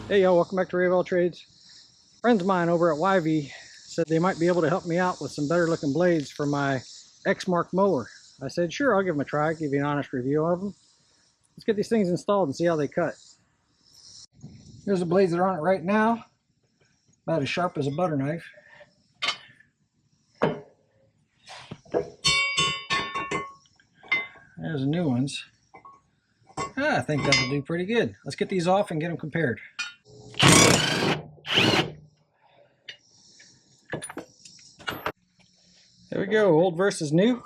Hey y'all, welcome back to Wyevee Trades. Friends of mine over at Wyevee said they might be able to help me out with some better looking blades for my X-Mark mower. I said, sure, I'll give them a try, give you an honest review of them. Let's get these things installed and see how they cut. Here's the blades that are on it right now. About as sharp as a butter knife. There's the new ones. I think that'll do pretty good. Let's get these off and get them compared. There we go, old versus new.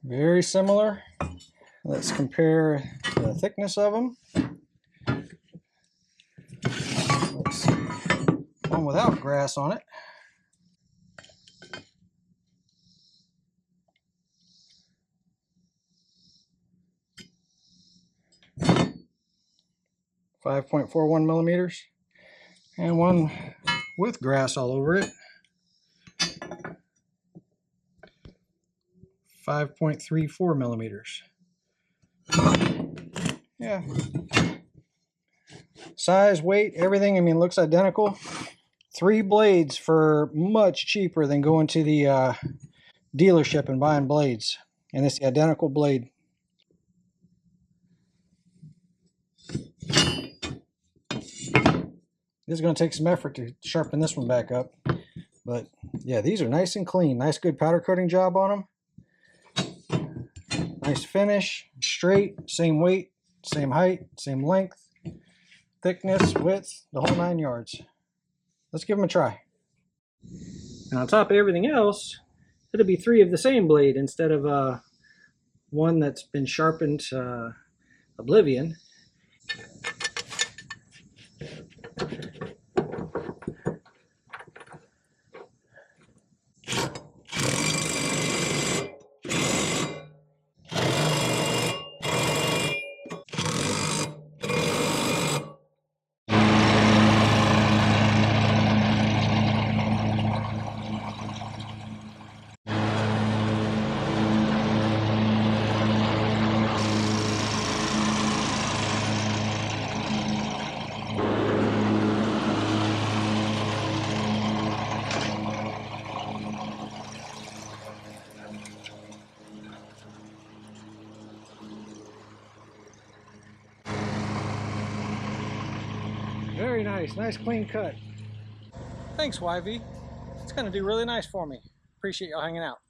Very similar. Let's compare the thickness of them. Let's see. One without grass on it. .41 millimeters, and one with grass all over it. 5.34 millimeters. Yeah. Size, weight, everything, I mean, looks identical. 3 blades for much cheaper than going to the dealership and buying blades. And it's the identical blade. This is going to take some effort to sharpen this one back up. But yeah, these are nice and clean. Nice good powder coating job on them. Nice finish, straight, same weight, same height, same length, thickness, width, the whole 9 yards. Let's give them a try. And on top of everything else, it'll be 3 of the same blade instead of one that's been sharpened oblivion. Very nice, nice clean cut. Thanks, Wyevee. It's going to do really nice for me. Appreciate y'all hanging out.